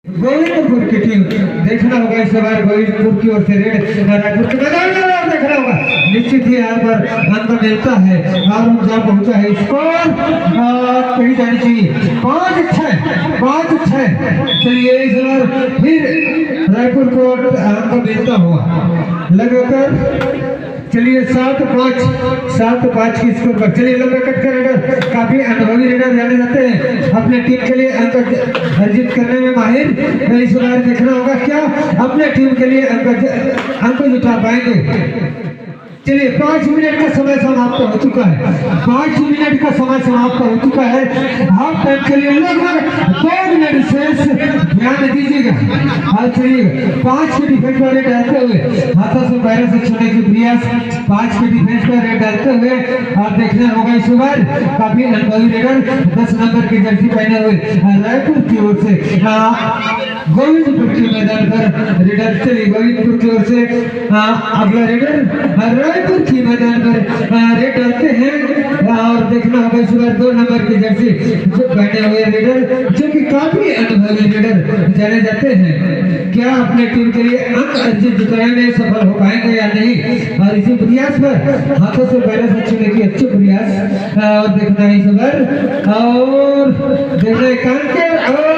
गोविंदपुर की टीम देखना होगा इस बार गोविंदपुर की ओर से रेड रायपुर के मैदान में देखना होगा निश्चित ही यहाँ पर अंक मिलता है और जहाँ पहुंचा है स्कोर कहीं जानी चाहिए 5-6 चलिए इस बार फिर रायपुर को अंक मिलता हुआ लगातार चलिए 7-5 की स्कोर पर चलिए लंबे कट कर रेडर काफी अनुभवी रेडर जाने जाते हैं अपने टीम के लिए अंक अर्जित करने में माहिर इस बार देखना होगा क्या अपने टीम के लिए अंक जुटा पाएंगे। चलिए 5 मिनट का समय समाप्त हो चुका है 5 मिनट का समय समाप्त हो चुका है हाफ टाइम के लिए लगभग 2 मिनट शेष ध्यान दीजिएगा। चलिए 5 के डिफेंस पर रेड डालते हुए हाथों से पैरों से छूने की प्रयास 5 के डिफेंस पर रेड डालते हुए और देखना होगा इस बार काफी अनुभवी रेडर 10 नंबर की जर्सी पहने हुए रायपुर की ओर से गोविंदपुर के मैदान पर रेडर चलिए गोविंदपुर की ओर से अगला रेडर रायपुर की मैदान पर रेड डालते हैं और देखना होगा इस बार 2 नंबर की जर्सी पहने हुए रेडर जो कि काफी अनुभवी रेडर जाने जाते हैं क्या अपने टीम के लिए अंक अर्जित जुटाने में सफल हो पाएंगे या नहीं और इसी प्रयास पर हाथों से पैरों से छूने की अच्छी प्रयास और देखना है इस बार और देखना कांकेर और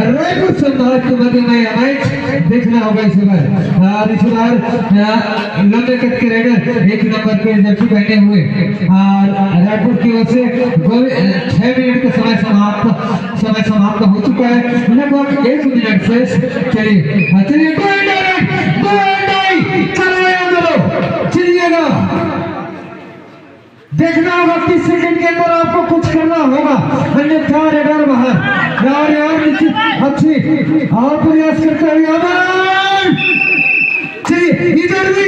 रायपुर से के मध्य में मैच देखना होगा इस बार और इस बार लंबे कद के रेडर 1 नंबर के जर्सी पहने हुए और रायपुर की ओर से 6 मिनट का समय समाप्त हो चुका है लगभग 1 मिनट शेष चलिए चलिएगा देखना होगा 30 सेकंड के अंदर आपको कुछ करना होगा अन्यथा रेडर बाहर यार निश्चित अच्छी और प्रयास करते हुए चलिए इधर भी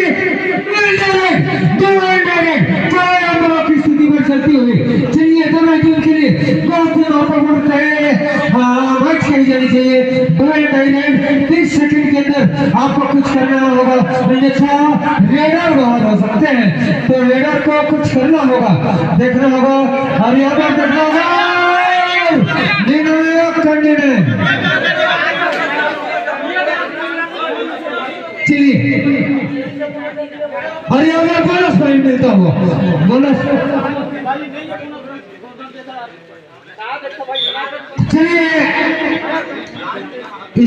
की स्थिति में चलती हुई चलिए दोनों टीम के लिए मैच कही जानी चाहिए 30 सेकंड के अंदर आपको कुछ करना होगा अन्यथा रेडर बाहर हो सकते हैं तो रेडर को कुछ करना होगा देखना होगा और यहाँ पर देखना होगा निर्णायक चलिए और यहाँ पर बोनस पॉइंट मिलता हुआ बोनस चलिए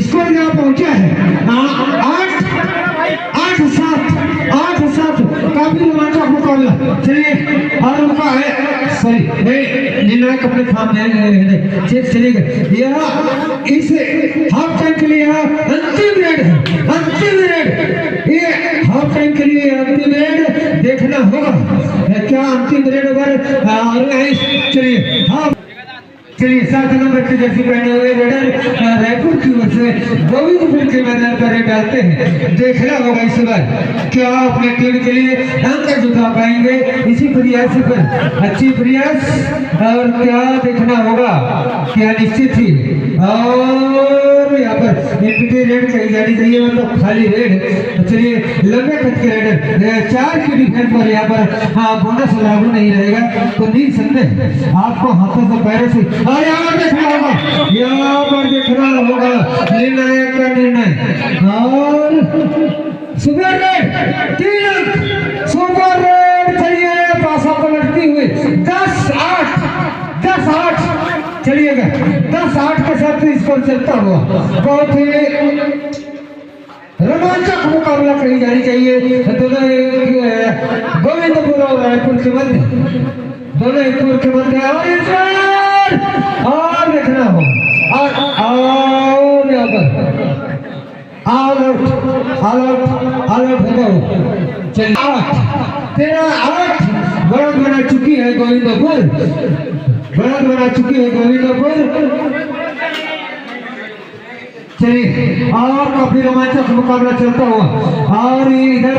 स्कोर यहाँ पहुंचा है 8-7 काफी रोमांचक मुकाबला चलिए और उनका है सॉरी निर्णायक अपने सामने चलिएगा यह इस हाफ टाइम के लिए अंतिम रेड ये हाफ टाइम के लिए अंतिम रेड देखना होगा क्या अंतिम रेड ओवर चलिए हाँ चलिए 7 नंबर की जर्सी पहने हुए रेडर रायपुर की ओर से गोविंदपुर के मैदान पर रेड डालते हैं देखना होगा इस बार क्या अपने टीम के लिए अंक जुटा पाएंगे इसी प्रयास पर अच्छी प्रयास और क्या देखना होगा क्या निश्चित ही और यहाँ पर एंट्री रेड कही जानी चाहिए मतलब खाली रेड चलिए लंबे कद के रेडर 4 की डिफेंस पर यहाँ पर बोनस लागू नहीं रहेगा तो निसंदेह आपको हाथों से पैरों से और यहाँ पर देखना होगा निर्णायक का निर्णय और सुपर रेड 3 अंक सुपर रेड चलिए पासा पलटती हुई 10-8 चलिएगा 10-8 के साथ स्कोर चलता हुआ बहुत ही रोमांचक मुकाबला कही जानी चाहिए दोनों गोविंदपुर और रायपुर के मध्य दोनों एक के मध्य और देखना हो और यहाँ पर ऑल आउट होगा चलिए 8 बढ़त बना चुकी है गोविंदपुर चलिए और काफी रोमांचक मुकाबला चलता हुआ और इधर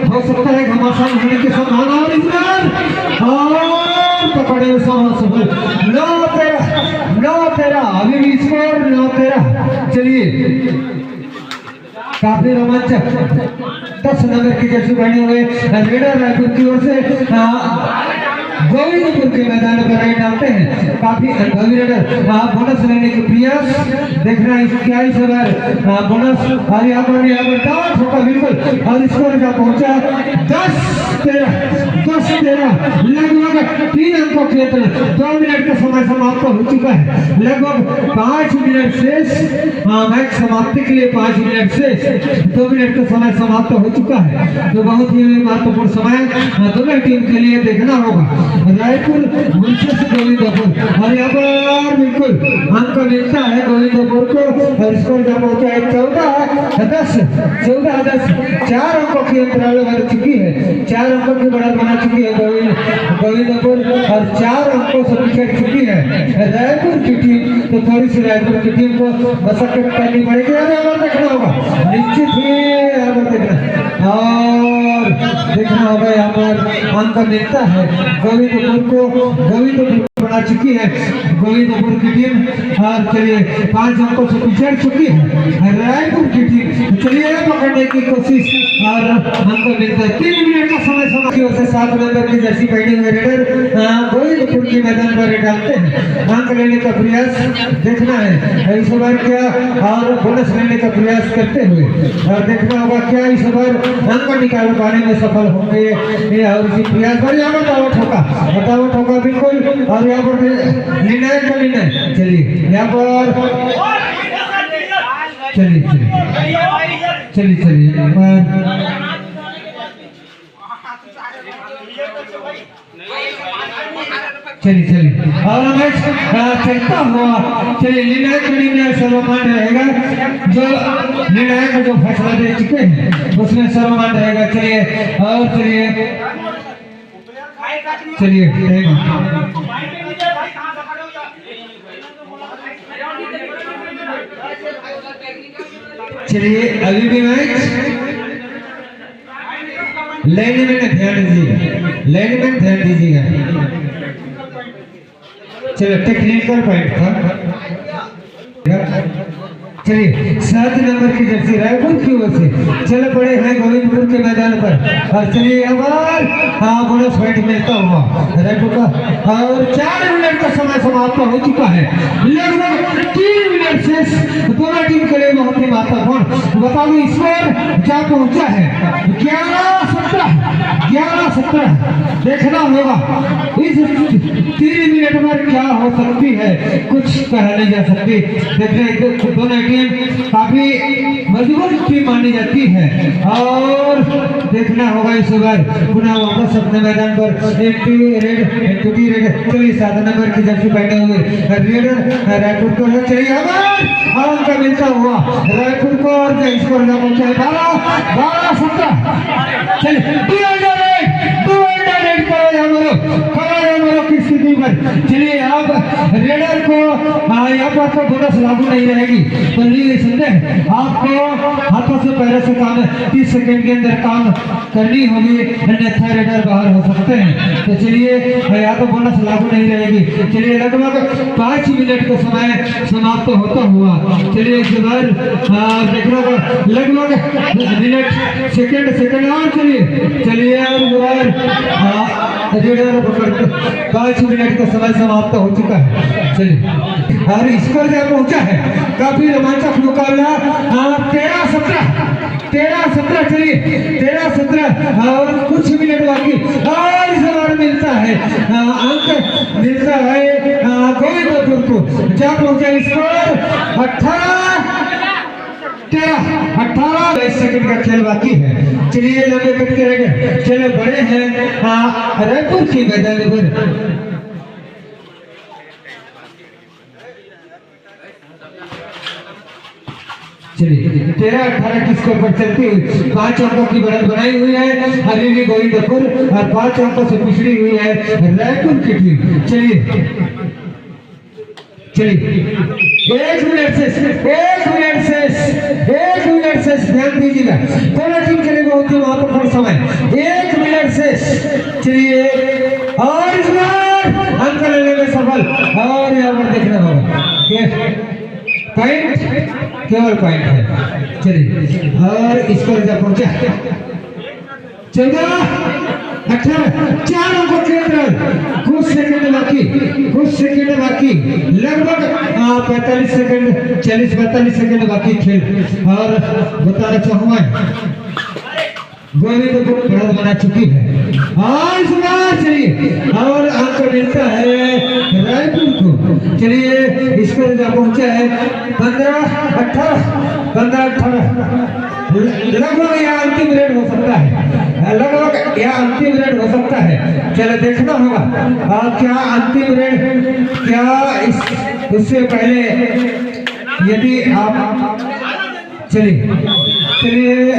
हो सकता है घमासान होने की संभावना और इधर और पकड़े हुए सफल 9-13 अभी भी स्कोर 9-13 चलिए काफी रोमांचक 10 नंबर की जर्सी पहने हुए रेडर रायपुर की ओर से गोविंदपुर के मैदान पर राइड डालते हैं। काफी अनुभवी राइडर बोनस लेने के प्रयास देखना क्या इस बार बोनस और यहाँ पर दावा ठोका बिल्कुल और स्कोर का पहुंचा 10-13 लगभग 3 अंकों के अंतर 2 मिनट का समय समाप्त हो चुका है। लगभग 5 मिनट शेष मैच समाप्ति के लिए 5 मिनट शेष 2 मिनट का समय समाप्त हो चुका है। तो बहुत ही महत्वपूर्ण समय दोनों टीम के लिए देखना होगा। रायपुर वर्सेस गोविंदपुर और यहाँ पर बिल्कुल अंक मिलता है गोविंदपुर को और स्कोर का पहुंचा है 14-10 4 अंकों की अंतराल बन चुकी है। 4 अंकों की बढ़त बना चुकी है गोविंदपुर और 4 अंकों से पिछड़ चुकी है रायपुर की टीम। तो थोड़ी सी रायपुर की टीम को मशक्कत करनी पड़ेगी और यहाँ पर देखना होगा निश्चित ही यहाँ पर देखना और देखना होगा यहाँ पर अंक मिलता है गोविंदपुर बना चुकी है गोविंदपुर की टीम और चलिए 5 अंकों से पिछड़ चुकी है रायपुर की टीम। चलिए पकड़ने की कोशिश और अंक मिलता है 3 मिनट का समय से 7 नंबर की जर्सी पहने हुए रेडर गोविंदपुर के मैदान पर डालते हैं। अंक लेने का प्रयास देखना है इस बार क्या और बोनस लेने का प्रयास करते हुए और देखना होगा क्या इस बार अंक निकाल पाने में सफल होंगे और इसी प्रयास पर यहाँ बतावा ठोका बिल्कुल और यहाँ पर निर्णायक का निर्णय। चलिए यहाँ पर चलिए और मैच चलता हुआ चलिए निर्णायक सर्वमान रहेगा जो निर्णायक जो फैसला दे चुके हैं उसमें सर्वमान रहेगा। चलिए और चलिए अभी भी मैच लाइन में ध्यान दीजिएगा चलो टेक्निकल पॉइंट था। चलिए 7 नंबर की जर्सी रायपुर की ओर से चल पड़े हैं गोविंदपुर के मैदान पर और चलिए बोनस पॉइंट मिलता हुआ रायपुर का और 4 मिनट का समय समाप्त हो चुका है। लगभग 3 मिनट शेष दोनों टीम के लिए बहुत ही महत्वपूर्ण बता दूं स्कोर क्या पहुंचा है 11-17 देखना होगा इस 3 मिनट में क्या हो सकती है कुछ कहा नहीं जा सकती। देखने दोनों टीम काफी मजबूत टीम मानी जाती है और देखना होगा इस बार पुनः वापस अपने मैदान पर एंटी रेड चलिए 7 नंबर की जर्सी पहने हुए रेडर रायपुर को चलिए अंक मिलता हुआ रायपुर को और स्कोर ना पहुंचा 12-17 चलिए की स्थिति पर चलिए आप रेडर को यहाँ पर तो बोनस लागू नहीं रहेगी तो निसंदेह आपको हाथों से पैरों से काम 30 सेकंड के अंदर काम करनी होगी अन्यथा रेडर बाहर हो सकते हैं। तो चलिए यहाँ तो बोनस लागू नहीं रहेगी। चलिए लगभग 5 मिनट का समय समाप्त होता हुआ चलिए इस बार देखना लगभग मिनट सेकंड और चलिए और रेडर 5 मिनट का समय समाप्त हो चुका है। चलिए और स्कोर जब पहुंचा है काफी रोमांचक मुकाबला 13-17 चलिए 13-17 और कुछ मिनट बाकी और इस बार मिलता है अंक मिलता है गोविंदपुर को जब पहुंचा स्कोर 18 सेकंड का खेल बाकी है। चलिए लंबे कट करेंगे चले बड़े हैं रायपुर की मैदान पर चलिए 13-18 की स्कोर पर चलती हुई 5 अंकों की बढ़त बनाई हुई है अभी भी गोविंदपुर और 5 अंकों से पिछड़ी हुई है रायपुर की टीम। चलिए 1 मिनट से ध्यान दीजिएगा दोनों टीम के लिए बहुत ही महत्वपूर्ण समय 1 मिनट से चलिए और इस बार अंक लेने में सफल और यहाँ पर देखना होगा पॉइंट केवल पॉइंट है। चलिए और इस पर जब पहुंचा 14 18 4 अंकों के अंदर कुछ सेकंड बाकी लगभग 45 सेकंड 40-45 सेकंड बाकी खेल। और बताना चाहूंगा गोविंद को बढ़त बना चुकी है और इस बार चलिए और अंक मिलता है रायपुर को। चलिए स्कोर जब पहुंचा है 15-18 लगभग यह अंतिम रेड हो सकता है, लगभग यह अंतिम रेड हो सकता है। चलो देखना होगा क्या अंतिम रेड क्या उससे पहले यदि आप चलिए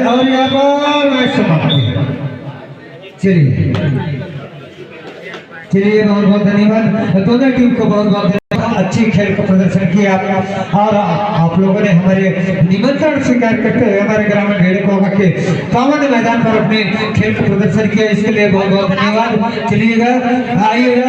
और यहाँ पर मैच समाप्त। चलिए बहुत बहुत धन्यवाद दोनों टीम को, बहुत बहुत धन्यवाद। अच्छी खेल का प्रदर्शन किया और आप लोगों ने हमारे निमंत्रण स्वीकार करते हुए हमारे ग्रामीण भेड़कों के सामान्य मैदान पर अपने खेल का प्रदर्शन किया, इसके लिए बहुत बहुत धन्यवाद। चलिएगा आइएगा।